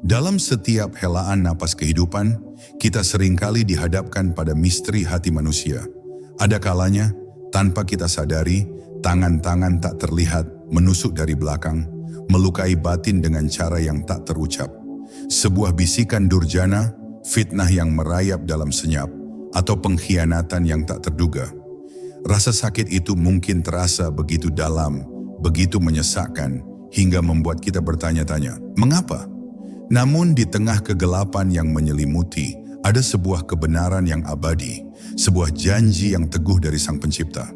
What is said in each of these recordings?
Dalam setiap helaan napas kehidupan, kita seringkali dihadapkan pada misteri hati manusia. Ada kalanya, tanpa kita sadari, tangan-tangan tak terlihat menusuk dari belakang, melukai batin dengan cara yang tak terucap. Sebuah bisikan durjana, fitnah yang merayap dalam senyap, atau pengkhianatan yang tak terduga. Rasa sakit itu mungkin terasa begitu dalam, begitu menyesakkan, hingga membuat kita bertanya-tanya, mengapa? Namun di tengah kegelapan yang menyelimuti, ada sebuah kebenaran yang abadi, sebuah janji yang teguh dari Sang Pencipta,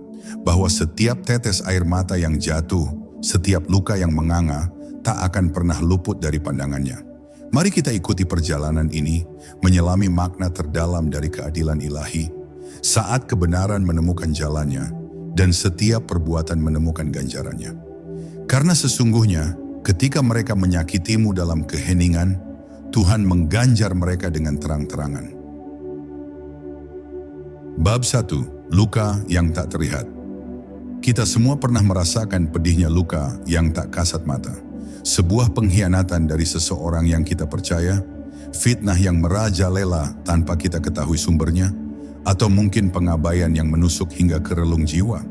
bahwa setiap tetes air mata yang jatuh, setiap luka yang menganga, tak akan pernah luput dari pandangannya. Mari kita ikuti perjalanan ini, menyelami makna terdalam dari keadilan ilahi, saat kebenaran menemukan jalannya, dan setiap perbuatan menemukan ganjarannya. Karena sesungguhnya, ketika mereka menyakitimu dalam keheningan, Tuhan mengganjar mereka dengan terang-terangan. Bab 1. Luka yang tak terlihat. Kita semua pernah merasakan pedihnya luka yang tak kasat mata. Sebuah pengkhianatan dari seseorang yang kita percaya, fitnah yang merajalela tanpa kita ketahui sumbernya, atau mungkin pengabaian yang menusuk hingga ke relung jiwa.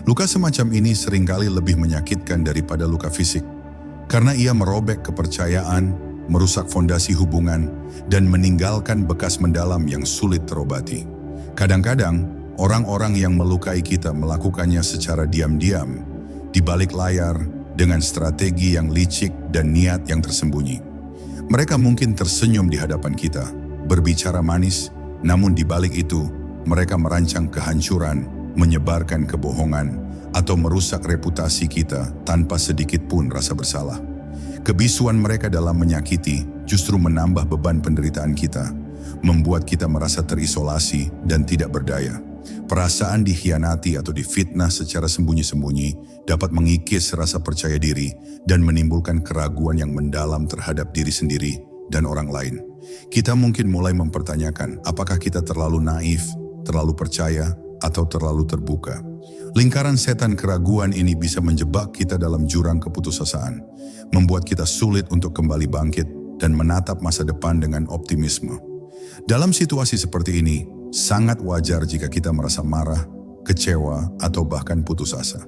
Luka semacam ini seringkali lebih menyakitkan daripada luka fisik, karena ia merobek kepercayaan, merusak fondasi hubungan, dan meninggalkan bekas mendalam yang sulit terobati. Kadang-kadang, orang-orang yang melukai kita melakukannya secara diam-diam, di balik layar, dengan strategi yang licik dan niat yang tersembunyi. Mereka mungkin tersenyum di hadapan kita, berbicara manis, namun di balik itu, mereka merancang kehancuran, menyebarkan kebohongan, atau merusak reputasi kita tanpa sedikit pun rasa bersalah. Kebisuan mereka dalam menyakiti justru menambah beban penderitaan kita, membuat kita merasa terisolasi dan tidak berdaya. Perasaan dikhianati atau difitnah secara sembunyi-sembunyi dapat mengikis rasa percaya diri dan menimbulkan keraguan yang mendalam terhadap diri sendiri dan orang lain. Kita mungkin mulai mempertanyakan apakah kita terlalu naif, terlalu percaya, atau terlalu terbuka. Lingkaran setan keraguan ini bisa menjebak kita dalam jurang keputusasaan, membuat kita sulit untuk kembali bangkit dan menatap masa depan dengan optimisme. Dalam situasi seperti ini, sangat wajar jika kita merasa marah, kecewa, atau bahkan putus asa.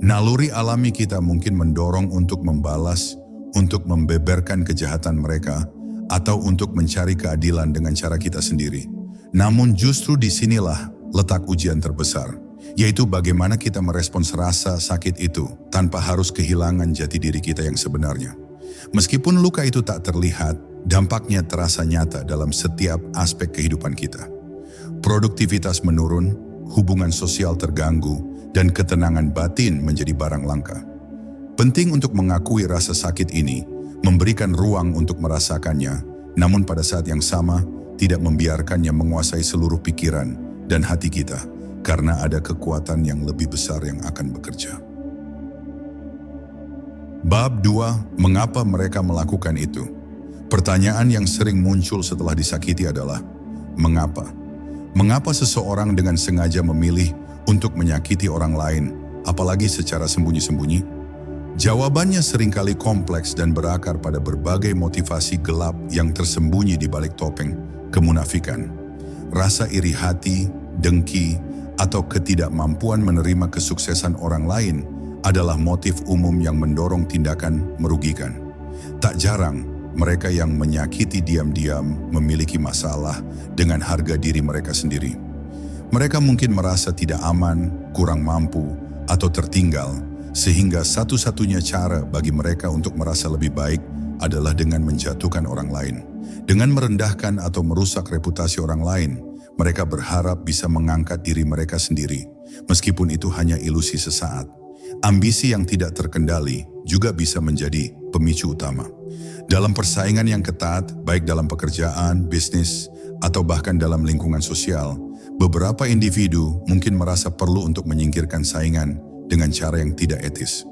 Naluri alami kita mungkin mendorong untuk membalas, untuk membeberkan kejahatan mereka, atau untuk mencari keadilan dengan cara kita sendiri. Namun justru disinilah letak ujian terbesar, yaitu bagaimana kita merespons rasa sakit itu tanpa harus kehilangan jati diri kita yang sebenarnya. Meskipun luka itu tak terlihat, dampaknya terasa nyata dalam setiap aspek kehidupan kita. Produktivitas menurun, hubungan sosial terganggu, dan ketenangan batin menjadi barang langka. Penting untuk mengakui rasa sakit ini, memberikan ruang untuk merasakannya, namun pada saat yang sama, tidak membiarkannya menguasai seluruh pikiran dan hati kita, karena ada kekuatan yang lebih besar yang akan bekerja. Bab 2. Mengapa mereka melakukan itu? Pertanyaan yang sering muncul setelah disakiti adalah, mengapa? Mengapa seseorang dengan sengaja memilih untuk menyakiti orang lain, apalagi secara sembunyi-sembunyi? Jawabannya seringkali kompleks dan berakar pada berbagai motivasi gelap yang tersembunyi di balik topeng kemunafikan. Rasa iri hati, dengki, atau ketidakmampuan menerima kesuksesan orang lain adalah motif umum yang mendorong tindakan merugikan. Tak jarang, mereka yang menyakiti diam-diam memiliki masalah dengan harga diri mereka sendiri. Mereka mungkin merasa tidak aman, kurang mampu, atau tertinggal, sehingga satu-satunya cara bagi mereka untuk merasa lebih baik adalah dengan menjatuhkan orang lain. Dengan merendahkan atau merusak reputasi orang lain, mereka berharap bisa mengangkat diri mereka sendiri, meskipun itu hanya ilusi sesaat. Ambisi yang tidak terkendali juga bisa menjadi pemicu utama. Dalam persaingan yang ketat, baik dalam pekerjaan, bisnis, atau bahkan dalam lingkungan sosial, beberapa individu mungkin merasa perlu untuk menyingkirkan saingan dengan cara yang tidak etis.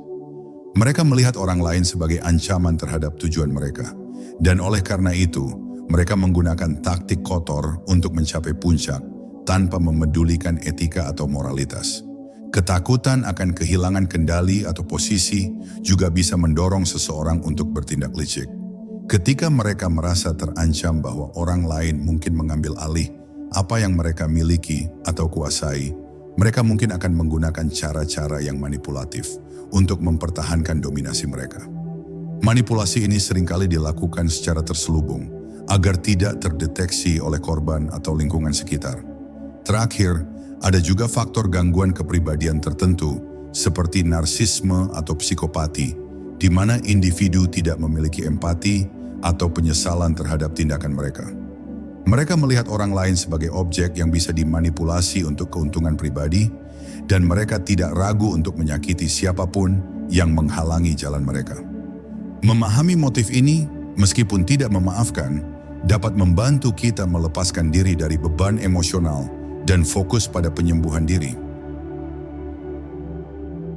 Mereka melihat orang lain sebagai ancaman terhadap tujuan mereka, dan oleh karena itu, mereka menggunakan taktik kotor untuk mencapai puncak tanpa memedulikan etika atau moralitas. Ketakutan akan kehilangan kendali atau posisi juga bisa mendorong seseorang untuk bertindak licik. Ketika mereka merasa terancam bahwa orang lain mungkin mengambil alih apa yang mereka miliki atau kuasai, mereka mungkin akan menggunakan cara-cara yang manipulatif untuk mempertahankan dominasi mereka. Manipulasi ini seringkali dilakukan secara terselubung agar tidak terdeteksi oleh korban atau lingkungan sekitar. Terakhir, ada juga faktor gangguan kepribadian tertentu seperti narsisme atau psikopati, di mana individu tidak memiliki empati atau penyesalan terhadap tindakan mereka. Mereka melihat orang lain sebagai objek yang bisa dimanipulasi untuk keuntungan pribadi, dan mereka tidak ragu untuk menyakiti siapapun yang menghalangi jalan mereka. Memahami motif ini, meskipun tidak memaafkan, dapat membantu kita melepaskan diri dari beban emosional dan fokus pada penyembuhan diri.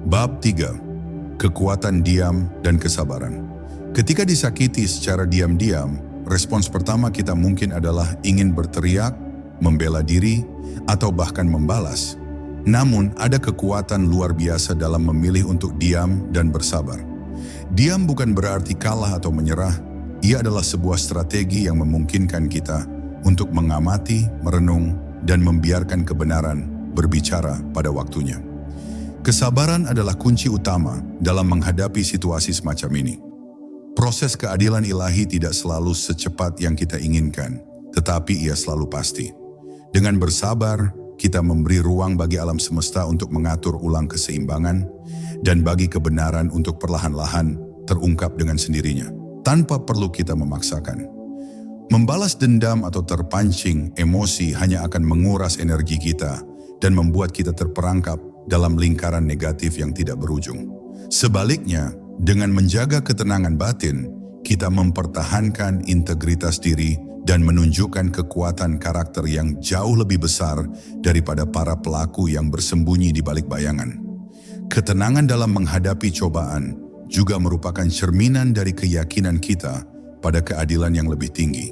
Bab 3. Kekuatan diam dan kesabaran. Ketika disakiti secara diam-diam, respons pertama kita mungkin adalah ingin berteriak, membela diri, atau bahkan membalas. Namun, ada kekuatan luar biasa dalam memilih untuk diam dan bersabar. Diam bukan berarti kalah atau menyerah, ia adalah sebuah strategi yang memungkinkan kita untuk mengamati, merenung, dan membiarkan kebenaran berbicara pada waktunya. Kesabaran adalah kunci utama dalam menghadapi situasi semacam ini. Proses keadilan ilahi tidak selalu secepat yang kita inginkan, tetapi ia selalu pasti. Dengan bersabar, kita memberi ruang bagi alam semesta untuk mengatur ulang keseimbangan dan bagi kebenaran untuk perlahan-lahan terungkap dengan sendirinya, tanpa perlu kita memaksakan. Membalas dendam atau terpancing emosi hanya akan menguras energi kita dan membuat kita terperangkap dalam lingkaran negatif yang tidak berujung. Sebaliknya, dengan menjaga ketenangan batin, kita mempertahankan integritas diri dan menunjukkan kekuatan karakter yang jauh lebih besar daripada para pelaku yang bersembunyi di balik bayangan. Ketenangan dalam menghadapi cobaan juga merupakan cerminan dari keyakinan kita pada keadilan yang lebih tinggi.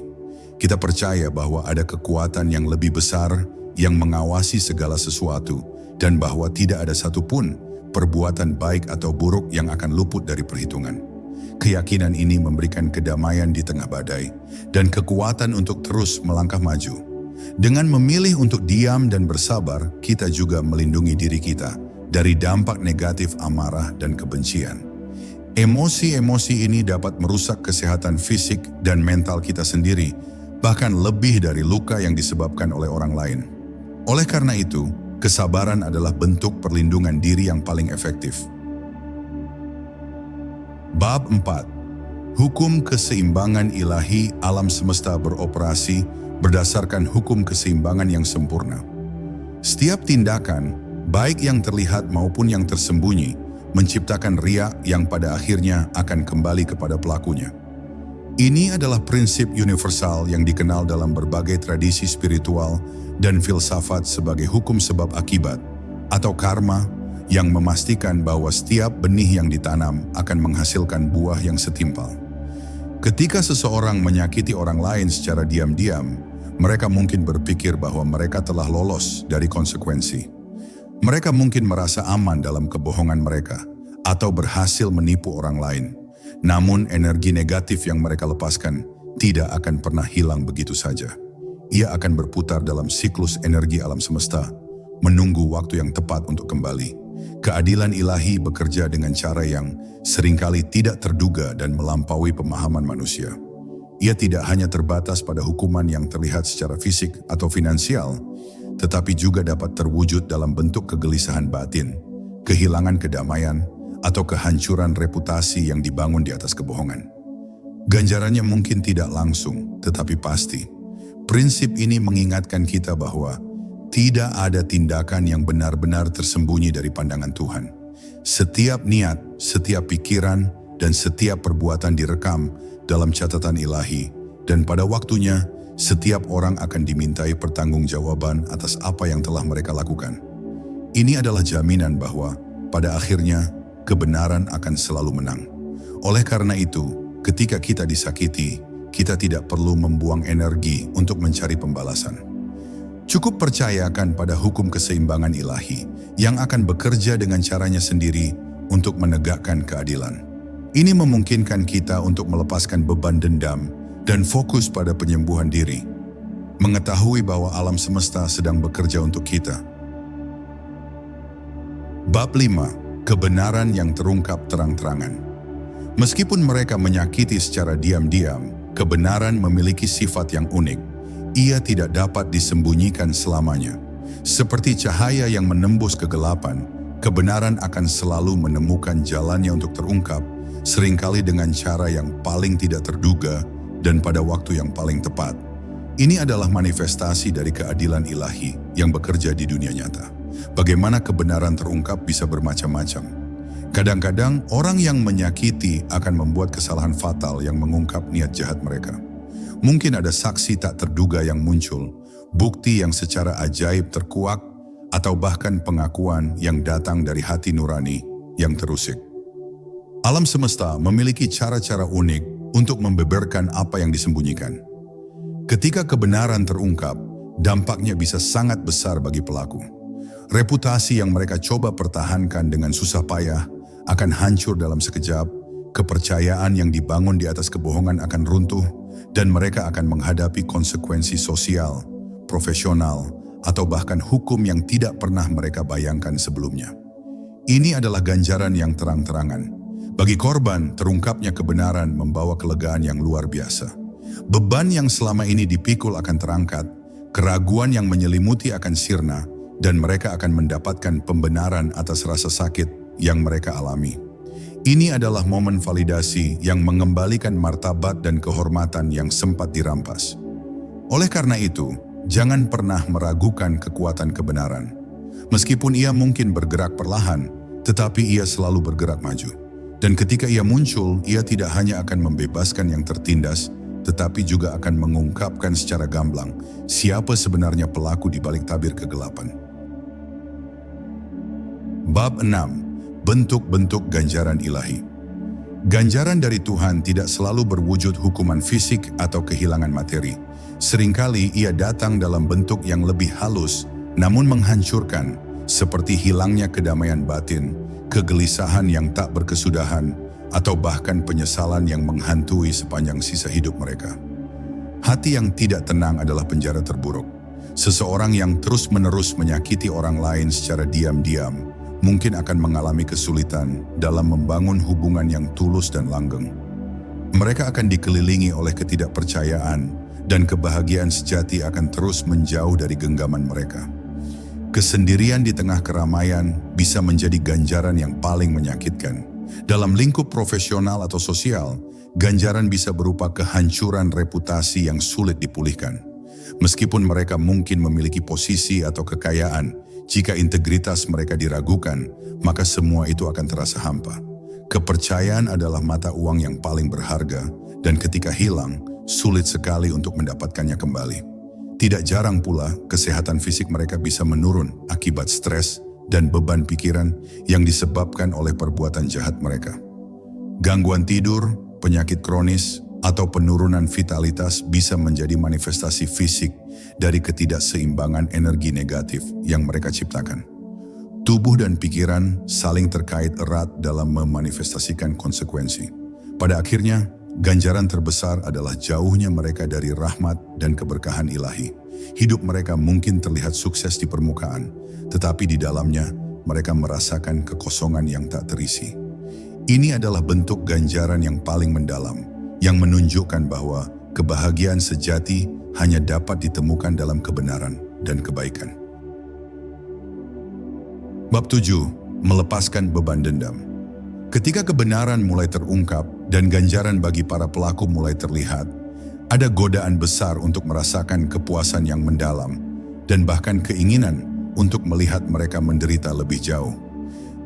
Kita percaya bahwa ada kekuatan yang lebih besar yang mengawasi segala sesuatu dan bahwa tidak ada satupun perbuatan baik atau buruk yang akan luput dari perhitungan. Keyakinan ini memberikan kedamaian di tengah badai dan kekuatan untuk terus melangkah maju. Dengan memilih untuk diam dan bersabar, kita juga melindungi diri kita dari dampak negatif amarah dan kebencian. Emosi-emosi ini dapat merusak kesehatan fisik dan mental kita sendiri, bahkan lebih dari luka yang disebabkan oleh orang lain. Oleh karena itu, kesabaran adalah bentuk perlindungan diri yang paling efektif. Bab 4. Hukum keseimbangan ilahi. Alam semesta beroperasi berdasarkan hukum keseimbangan yang sempurna. Setiap tindakan, baik yang terlihat maupun yang tersembunyi, menciptakan riak yang pada akhirnya akan kembali kepada pelakunya. Ini adalah prinsip universal yang dikenal dalam berbagai tradisi spiritual dan filsafat sebagai hukum sebab akibat atau karma, yang memastikan bahwa setiap benih yang ditanam akan menghasilkan buah yang setimpal. Ketika seseorang menyakiti orang lain secara diam-diam, mereka mungkin berpikir bahwa mereka telah lolos dari konsekuensi. Mereka mungkin merasa aman dalam kebohongan mereka atau berhasil menipu orang lain. Namun energi negatif yang mereka lepaskan tidak akan pernah hilang begitu saja. Ia akan berputar dalam siklus energi alam semesta, menunggu waktu yang tepat untuk kembali. Keadilan ilahi bekerja dengan cara yang seringkali tidak terduga dan melampaui pemahaman manusia. Ia tidak hanya terbatas pada hukuman yang terlihat secara fisik atau finansial, tetapi juga dapat terwujud dalam bentuk kegelisahan batin, kehilangan kedamaian, atau kehancuran reputasi yang dibangun di atas kebohongan. Ganjarannya mungkin tidak langsung, tetapi pasti. Prinsip ini mengingatkan kita bahwa tidak ada tindakan yang benar-benar tersembunyi dari pandangan Tuhan. Setiap niat, setiap pikiran, dan setiap perbuatan direkam dalam catatan ilahi, dan pada waktunya, setiap orang akan dimintai pertanggungjawaban atas apa yang telah mereka lakukan. Ini adalah jaminan bahwa pada akhirnya kebenaran akan selalu menang. Oleh karena itu, ketika kita disakiti, kita tidak perlu membuang energi untuk mencari pembalasan. Cukup percayakan pada hukum keseimbangan ilahi yang akan bekerja dengan caranya sendiri untuk menegakkan keadilan. Ini memungkinkan kita untuk melepaskan beban dendam dan fokus pada penyembuhan diri, mengetahui bahwa alam semesta sedang bekerja untuk kita. Bab 5. Kebenaran yang terungkap terang-terangan. Meskipun mereka menyakiti secara diam-diam, kebenaran memiliki sifat yang unik. Ia tidak dapat disembunyikan selamanya. Seperti cahaya yang menembus kegelapan, kebenaran akan selalu menemukan jalannya untuk terungkap, seringkali dengan cara yang paling tidak terduga dan pada waktu yang paling tepat. Ini adalah manifestasi dari keadilan ilahi yang bekerja di dunia nyata. Bagaimana kebenaran terungkap bisa bermacam-macam. Kadang-kadang orang yang menyakiti akan membuat kesalahan fatal yang mengungkap niat jahat mereka. Mungkin ada saksi tak terduga yang muncul, bukti yang secara ajaib terkuak, atau bahkan pengakuan yang datang dari hati nurani yang terusik. Alam semesta memiliki cara-cara unik untuk membeberkan apa yang disembunyikan. Ketika kebenaran terungkap, dampaknya bisa sangat besar bagi pelaku. Reputasi yang mereka coba pertahankan dengan susah payah akan hancur dalam sekejap, kepercayaan yang dibangun di atas kebohongan akan runtuh, dan mereka akan menghadapi konsekuensi sosial, profesional, atau bahkan hukum yang tidak pernah mereka bayangkan sebelumnya. Ini adalah ganjaran yang terang-terangan. Bagi korban, terungkapnya kebenaran membawa kelegaan yang luar biasa. Beban yang selama ini dipikul akan terangkat, keraguan yang menyelimuti akan sirna, dan mereka akan mendapatkan pembenaran atas rasa sakit yang mereka alami. Ini adalah momen validasi yang mengembalikan martabat dan kehormatan yang sempat dirampas. Oleh karena itu, jangan pernah meragukan kekuatan kebenaran. Meskipun ia mungkin bergerak perlahan, tetapi ia selalu bergerak maju. Dan ketika ia muncul, ia tidak hanya akan membebaskan yang tertindas, tetapi juga akan mengungkapkan secara gamblang siapa sebenarnya pelaku di balik tabir kegelapan. Bab 6. Bentuk-bentuk ganjaran ilahi. Ganjaran dari Tuhan tidak selalu berwujud hukuman fisik atau kehilangan materi. Seringkali ia datang dalam bentuk yang lebih halus, namun menghancurkan, seperti hilangnya kedamaian batin, kegelisahan yang tak berkesudahan, atau bahkan penyesalan yang menghantui sepanjang sisa hidup mereka. Hati yang tidak tenang adalah penjara terburuk. Seseorang yang terus-menerus menyakiti orang lain secara diam-diam mungkin akan mengalami kesulitan dalam membangun hubungan yang tulus dan langgeng. Mereka akan dikelilingi oleh ketidakpercayaan, dan kebahagiaan sejati akan terus menjauh dari genggaman mereka. Kesendirian di tengah keramaian bisa menjadi ganjaran yang paling menyakitkan. Dalam lingkup profesional atau sosial, ganjaran bisa berupa kehancuran reputasi yang sulit dipulihkan. Meskipun mereka mungkin memiliki posisi atau kekayaan, jika integritas mereka diragukan, maka semua itu akan terasa hampa. Kepercayaan adalah mata uang yang paling berharga, dan ketika hilang, sulit sekali untuk mendapatkannya kembali. Tidak jarang pula, kesehatan fisik mereka bisa menurun akibat stres dan beban pikiran yang disebabkan oleh perbuatan jahat mereka. Gangguan tidur, penyakit kronis, atau penurunan vitalitas bisa menjadi manifestasi fisik dari ketidakseimbangan energi negatif yang mereka ciptakan. Tubuh dan pikiran saling terkait erat dalam memanifestasikan konsekuensi. Pada akhirnya, ganjaran terbesar adalah jauhnya mereka dari rahmat dan keberkahan ilahi. Hidup mereka mungkin terlihat sukses di permukaan, tetapi di dalamnya mereka merasakan kekosongan yang tak terisi. Ini adalah bentuk ganjaran yang paling mendalam, yang menunjukkan bahwa kebahagiaan sejati hanya dapat ditemukan dalam kebenaran dan kebaikan. Bab 7. Melepaskan beban dendam. Ketika kebenaran mulai terungkap dan ganjaran bagi para pelaku mulai terlihat, ada godaan besar untuk merasakan kepuasan yang mendalam dan bahkan keinginan untuk melihat mereka menderita lebih jauh.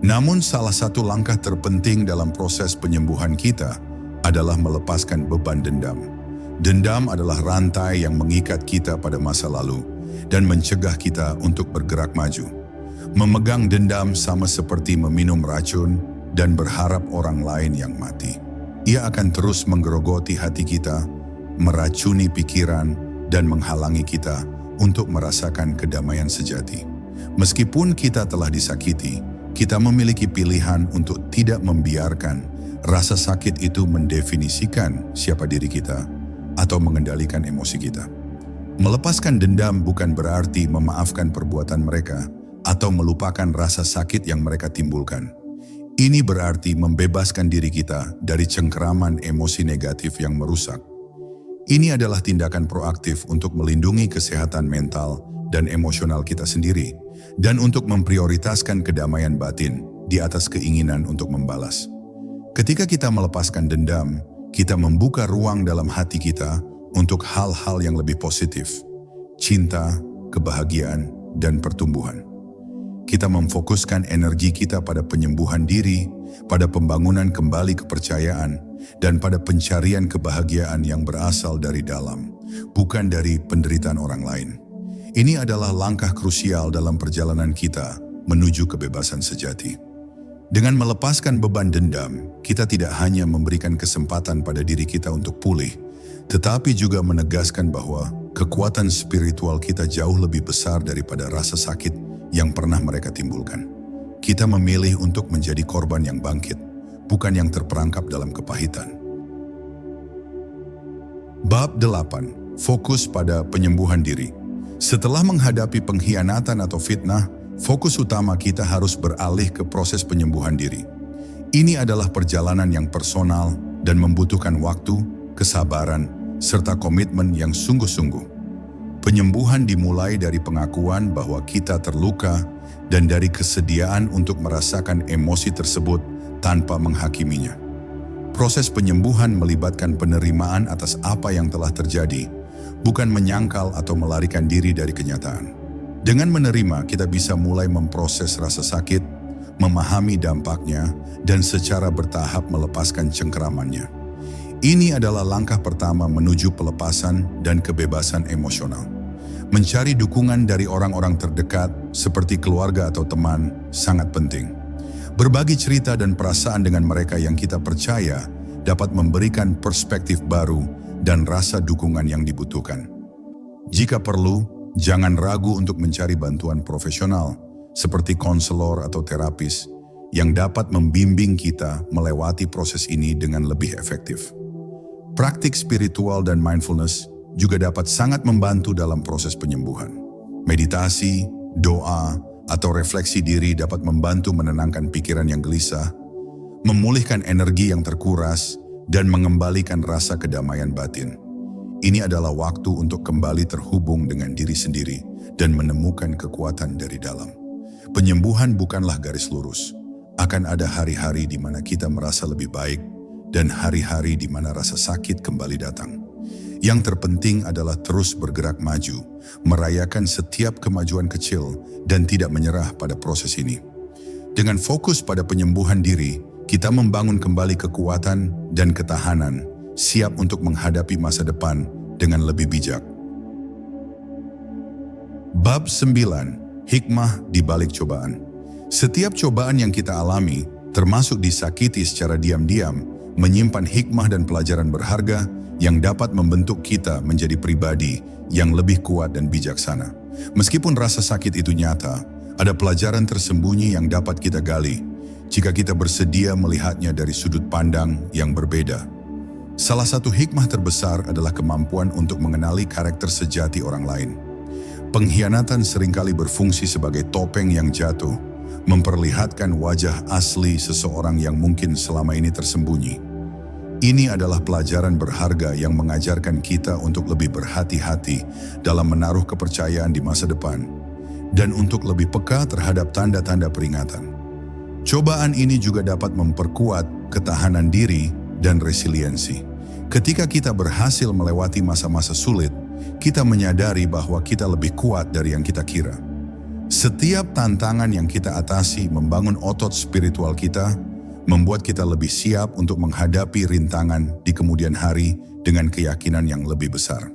Namun salah satu langkah terpenting dalam proses penyembuhan kita adalah melepaskan beban dendam. Dendam adalah rantai yang mengikat kita pada masa lalu dan mencegah kita untuk bergerak maju. Memegang dendam sama seperti meminum racun dan berharap orang lain yang mati. Ia akan terus menggerogoti hati kita, meracuni pikiran, dan menghalangi kita untuk merasakan kedamaian sejati. Meskipun kita telah disakiti, kita memiliki pilihan untuk tidak membiarkan rasa sakit itu mendefinisikan siapa diri kita atau mengendalikan emosi kita. Melepaskan dendam bukan berarti memaafkan perbuatan mereka atau melupakan rasa sakit yang mereka timbulkan. Ini berarti membebaskan diri kita dari cengkeraman emosi negatif yang merusak. Ini adalah tindakan proaktif untuk melindungi kesehatan mental dan emosional kita sendiri, dan untuk memprioritaskan kedamaian batin di atas keinginan untuk membalas. Ketika kita melepaskan dendam, kita membuka ruang dalam hati kita untuk hal-hal yang lebih positif, cinta, kebahagiaan, dan pertumbuhan. Kita memfokuskan energi kita pada penyembuhan diri, pada pembangunan kembali kepercayaan, dan pada pencarian kebahagiaan yang berasal dari dalam, bukan dari penderitaan orang lain. Ini adalah langkah krusial dalam perjalanan kita menuju kebebasan sejati. Dengan melepaskan beban dendam, kita tidak hanya memberikan kesempatan pada diri kita untuk pulih, tetapi juga menegaskan bahwa kekuatan spiritual kita jauh lebih besar daripada rasa sakit yang pernah mereka timbulkan. Kita memilih untuk menjadi korban yang bangkit, bukan yang terperangkap dalam kepahitan. Bab 8. Fokus pada penyembuhan diri. Setelah menghadapi pengkhianatan atau fitnah, fokus utama kita harus beralih ke proses penyembuhan diri. Ini adalah perjalanan yang personal dan membutuhkan waktu, kesabaran, serta komitmen yang sungguh-sungguh. Penyembuhan dimulai dari pengakuan bahwa kita terluka dan dari kesediaan untuk merasakan emosi tersebut tanpa menghakiminya. Proses penyembuhan melibatkan penerimaan atas apa yang telah terjadi, bukan menyangkal atau melarikan diri dari kenyataan. Dengan menerima, kita bisa mulai memproses rasa sakit, memahami dampaknya, dan secara bertahap melepaskan cengkeramannya. Ini adalah langkah pertama menuju pelepasan dan kebebasan emosional. Mencari dukungan dari orang-orang terdekat, seperti keluarga atau teman, sangat penting. Berbagi cerita dan perasaan dengan mereka yang kita percaya dapat memberikan perspektif baru dan rasa dukungan yang dibutuhkan. Jika perlu, jangan ragu untuk mencari bantuan profesional, seperti konselor atau terapis, yang dapat membimbing kita melewati proses ini dengan lebih efektif. Praktik spiritual dan mindfulness juga dapat sangat membantu dalam proses penyembuhan. Meditasi, doa, atau refleksi diri dapat membantu menenangkan pikiran yang gelisah, memulihkan energi yang terkuras, dan mengembalikan rasa kedamaian batin. Ini adalah waktu untuk kembali terhubung dengan diri sendiri dan menemukan kekuatan dari dalam. Penyembuhan bukanlah garis lurus. Akan ada hari-hari di mana kita merasa lebih baik dan hari-hari di mana rasa sakit kembali datang. Yang terpenting adalah terus bergerak maju, merayakan setiap kemajuan kecil dan tidak menyerah pada proses ini. Dengan fokus pada penyembuhan diri, kita membangun kembali kekuatan dan ketahanan, siap untuk menghadapi masa depan dengan lebih bijak. Bab 9. Hikmah di balik cobaan. Setiap cobaan yang kita alami, termasuk disakiti secara diam-diam, menyimpan hikmah dan pelajaran berharga yang dapat membentuk kita menjadi pribadi yang lebih kuat dan bijaksana. Meskipun rasa sakit itu nyata, ada pelajaran tersembunyi yang dapat kita gali jika kita bersedia melihatnya dari sudut pandang yang berbeda. Salah satu hikmah terbesar adalah kemampuan untuk mengenali karakter sejati orang lain. Pengkhianatan seringkali berfungsi sebagai topeng yang jatuh, memperlihatkan wajah asli seseorang yang mungkin selama ini tersembunyi. Ini adalah pelajaran berharga yang mengajarkan kita untuk lebih berhati-hati dalam menaruh kepercayaan di masa depan dan untuk lebih peka terhadap tanda-tanda peringatan. Cobaan ini juga dapat memperkuat ketahanan diri dan resiliensi. Ketika kita berhasil melewati masa-masa sulit, kita menyadari bahwa kita lebih kuat dari yang kita kira. Setiap tantangan yang kita atasi membangun otot spiritual kita, membuat kita lebih siap untuk menghadapi rintangan di kemudian hari dengan keyakinan yang lebih besar.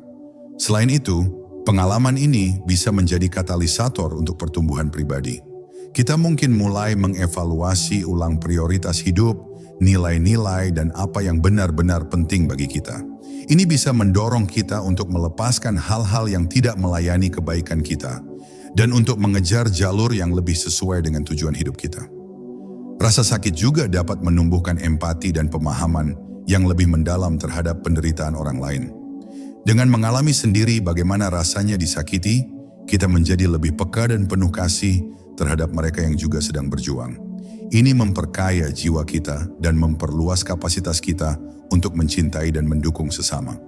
Selain itu, pengalaman ini bisa menjadi katalisator untuk pertumbuhan pribadi. Kita mungkin mulai mengevaluasi ulang prioritas hidup, nilai-nilai, dan apa yang benar-benar penting bagi kita. Ini bisa mendorong kita untuk melepaskan hal-hal yang tidak melayani kebaikan kita, dan untuk mengejar jalur yang lebih sesuai dengan tujuan hidup kita. Rasa sakit juga dapat menumbuhkan empati dan pemahaman yang lebih mendalam terhadap penderitaan orang lain. Dengan mengalami sendiri bagaimana rasanya disakiti, kita menjadi lebih peka dan penuh kasih terhadap mereka yang juga sedang berjuang. Ini memperkaya jiwa kita dan memperluas kapasitas kita untuk mencintai dan mendukung sesama.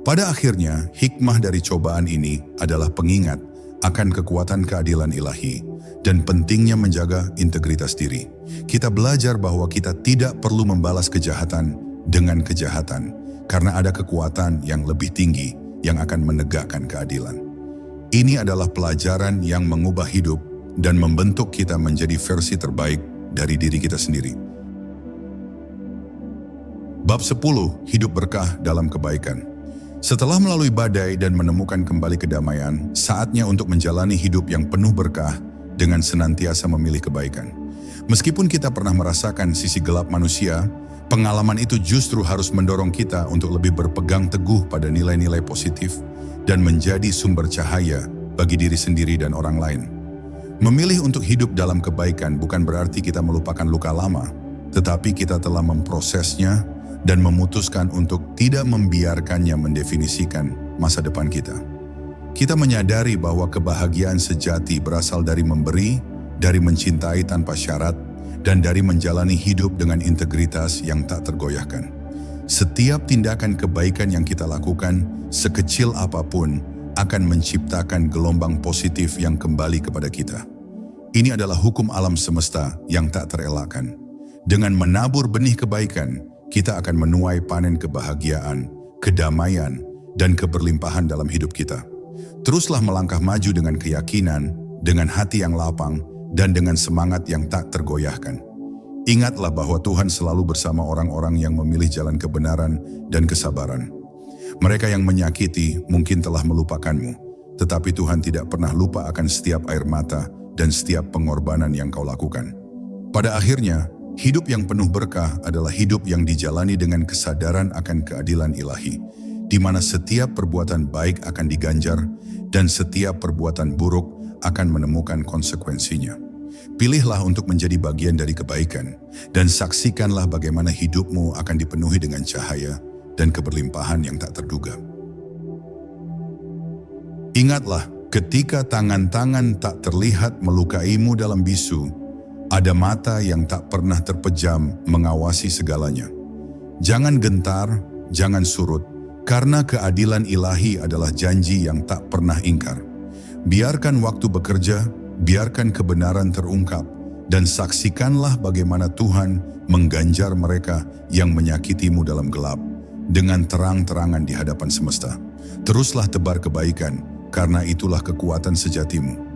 Pada akhirnya, hikmah dari cobaan ini adalah pengingat akan kekuatan keadilan ilahi dan pentingnya menjaga integritas diri. Kita belajar bahwa kita tidak perlu membalas kejahatan dengan kejahatan, karena ada kekuatan yang lebih tinggi yang akan menegakkan keadilan. Ini adalah pelajaran yang mengubah hidup dan membentuk kita menjadi versi terbaik dari diri kita sendiri. Bab 10, hidup berkah dalam kebaikan. Setelah melalui badai dan menemukan kembali kedamaian, saatnya untuk menjalani hidup yang penuh berkah dengan senantiasa memilih kebaikan. Meskipun kita pernah merasakan sisi gelap manusia, pengalaman itu justru harus mendorong kita untuk lebih berpegang teguh pada nilai-nilai positif dan menjadi sumber cahaya bagi diri sendiri dan orang lain. Memilih untuk hidup dalam kebaikan bukan berarti kita melupakan luka lama, tetapi kita telah memprosesnya dan memutuskan untuk tidak membiarkannya mendefinisikan masa depan kita. Kita menyadari bahwa kebahagiaan sejati berasal dari memberi, dari mencintai tanpa syarat, dan dari menjalani hidup dengan integritas yang tak tergoyahkan. Setiap tindakan kebaikan yang kita lakukan, sekecil apapun, akan menciptakan gelombang positif yang kembali kepada kita. Ini adalah hukum alam semesta yang tak terelakkan. Dengan menabur benih kebaikan, kita akan menuai panen kebahagiaan, kedamaian, dan keberlimpahan dalam hidup kita. Teruslah melangkah maju dengan keyakinan, dengan hati yang lapang, dan dengan semangat yang tak tergoyahkan. Ingatlah bahwa Tuhan selalu bersama orang-orang yang memilih jalan kebenaran dan kesabaran. Mereka yang menyakiti mungkin telah melupakanmu, tetapi Tuhan tidak pernah lupa akan setiap air mata dan setiap pengorbanan yang kau lakukan. Pada akhirnya, hidup yang penuh berkah adalah hidup yang dijalani dengan kesadaran akan keadilan ilahi, di mana setiap perbuatan baik akan diganjar dan setiap perbuatan buruk akan menemukan konsekuensinya. Pilihlah untuk menjadi bagian dari kebaikan dan saksikanlah bagaimana hidupmu akan dipenuhi dengan cahaya dan keberlimpahan yang tak terduga. Ingatlah, ketika tangan-tangan tak terlihat melukaimu dalam bisu, ada mata yang tak pernah terpejam mengawasi segalanya. Jangan gentar, jangan surut, karena keadilan ilahi adalah janji yang tak pernah ingkar. Biarkan waktu bekerja, biarkan kebenaran terungkap, dan saksikanlah bagaimana Tuhan mengganjar mereka yang menyakitimu dalam gelap, dengan terang-terangan di hadapan semesta. Teruslah tebar kebaikan, karena itulah kekuatan sejatimu.